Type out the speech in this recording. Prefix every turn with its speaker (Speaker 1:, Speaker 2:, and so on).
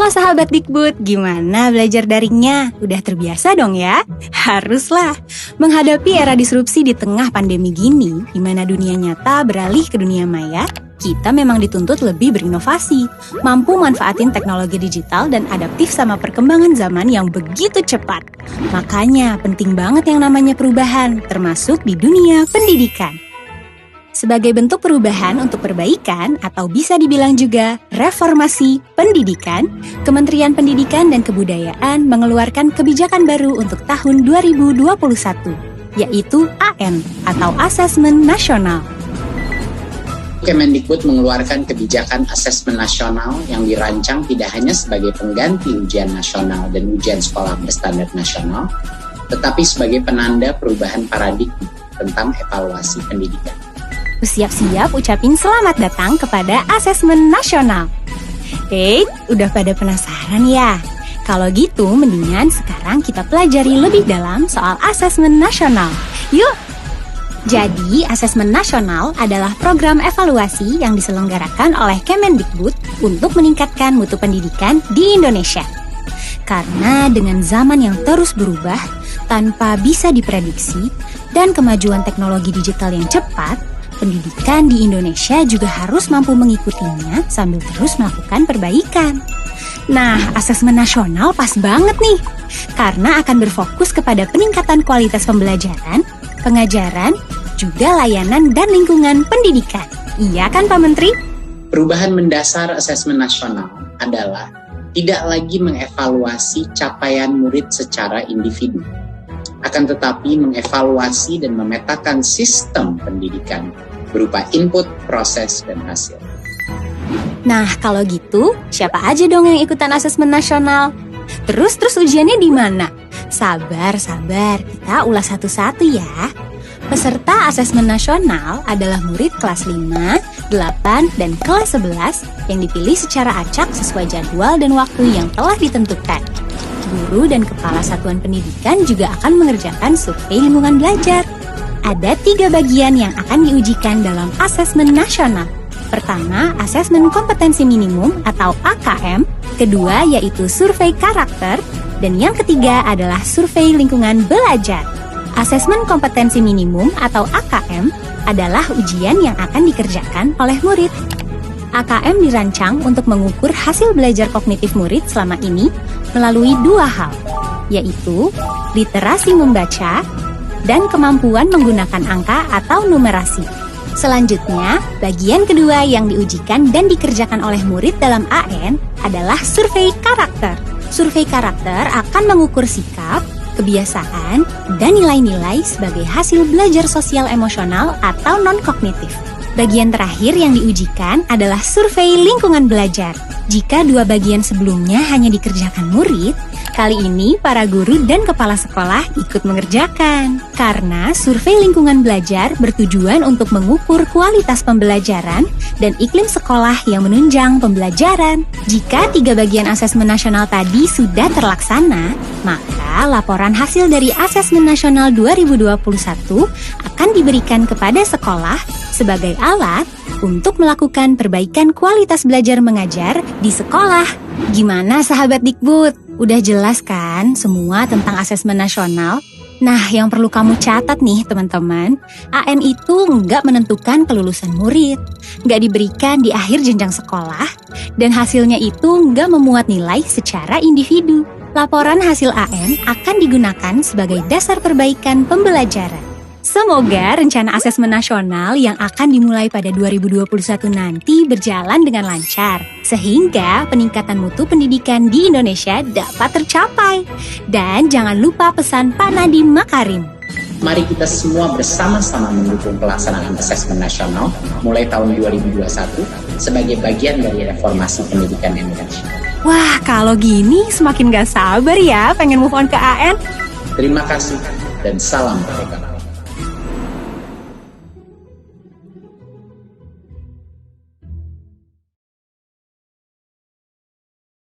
Speaker 1: Halo sahabat Dikbud, gimana belajar daringnya? Udah terbiasa dong ya? Haruslah. Menghadapi era disrupsi di tengah pandemi gini, di mana dunia nyata beralih ke dunia maya, kita memang dituntut lebih berinovasi, mampu manfaatin teknologi digital dan adaptif sama perkembangan zaman yang begitu cepat. Makanya penting banget yang namanya perubahan, termasuk di dunia pendidikan. Sebagai bentuk perubahan untuk perbaikan atau bisa dibilang juga reformasi pendidikan, Kementerian Pendidikan dan Kebudayaan mengeluarkan kebijakan baru untuk tahun 2021, yaitu AN atau Asesmen Nasional.
Speaker 2: Kemendikbud mengeluarkan kebijakan asesmen nasional yang dirancang tidak hanya sebagai pengganti ujian nasional dan ujian sekolah berstandar nasional, tetapi sebagai penanda perubahan paradigma tentang evaluasi pendidikan.
Speaker 1: Siap-siap ucapin selamat datang kepada Asesmen Nasional. Udah pada penasaran ya? Kalau gitu, mendingan sekarang kita pelajari lebih dalam soal Asesmen Nasional. Yuk! Jadi, Asesmen Nasional adalah program evaluasi yang diselenggarakan oleh Kemendikbud untuk meningkatkan mutu pendidikan di Indonesia. Karena dengan zaman yang terus berubah, tanpa bisa diprediksi, dan kemajuan teknologi digital yang cepat, pendidikan di Indonesia juga harus mampu mengikutinya sambil terus melakukan perbaikan. Nah, asesmen nasional pas banget nih, karena akan berfokus kepada peningkatan kualitas pembelajaran, pengajaran, juga layanan dan lingkungan pendidikan. Iya kan Pak Menteri?
Speaker 2: Perubahan mendasar asesmen nasional adalah tidak lagi mengevaluasi capaian murid secara individu, akan tetapi mengevaluasi dan memetakan sistem pendidikan berupa input, proses, dan hasil.
Speaker 1: Nah, kalau gitu, siapa aja dong yang ikutan asesmen nasional? Terus ujiannya di mana? Sabar, kita ulas satu-satu ya. Peserta asesmen nasional adalah murid kelas 5, 8, dan kelas 11 yang dipilih secara acak sesuai jadwal dan waktu yang telah ditentukan. Guru dan kepala satuan pendidikan juga akan mengerjakan survei lingkungan belajar. Ada 3 bagian yang akan diujikan dalam asesmen nasional. Pertama, asesmen kompetensi minimum atau AKM. Kedua, yaitu survei karakter. Dan yang ketiga adalah survei lingkungan belajar. Asesmen kompetensi minimum atau AKM adalah ujian yang akan dikerjakan oleh murid. AKM dirancang untuk mengukur hasil belajar kognitif murid selama ini melalui 2 hal, yaitu literasi membaca dan kemampuan menggunakan angka atau numerasi. Selanjutnya, bagian kedua yang diujikan dan dikerjakan oleh murid dalam AN adalah survei karakter. Survei karakter akan mengukur sikap, kebiasaan, dan nilai-nilai sebagai hasil belajar sosial emosional atau non-kognitif. Bagian terakhir yang diujikan adalah survei lingkungan belajar. Jika 2 bagian sebelumnya hanya dikerjakan murid, kali ini para guru dan kepala sekolah ikut mengerjakan. Karena survei lingkungan belajar bertujuan untuk mengukur kualitas pembelajaran dan iklim sekolah yang menunjang pembelajaran. Jika 3 bagian asesmen nasional tadi sudah terlaksana, maka laporan hasil dari Asesmen Nasional 2021 akan diberikan kepada sekolah sebagai alat untuk melakukan perbaikan kualitas belajar mengajar di sekolah. Gimana sahabat Dikbud? Udah jelas kan semua tentang asesmen nasional? Nah, yang perlu kamu catat nih teman-teman, AN itu nggak menentukan kelulusan murid, nggak diberikan di akhir jenjang sekolah, dan hasilnya itu nggak memuat nilai secara individu. Laporan hasil AN akan digunakan sebagai dasar perbaikan pembelajaran. Semoga rencana asesmen nasional yang akan dimulai pada 2021 nanti berjalan dengan lancar, sehingga peningkatan mutu pendidikan di Indonesia dapat tercapai. Dan jangan lupa pesan Pak Nadiem Makarim.
Speaker 2: Mari kita semua bersama-sama mendukung pelaksanaan asesmen nasional mulai tahun 2021 sebagai bagian dari reformasi pendidikan Indonesia.
Speaker 1: Wah, kalau gini semakin gak sabar ya pengen move on ke AN.
Speaker 2: Terima kasih dan salam merdeka.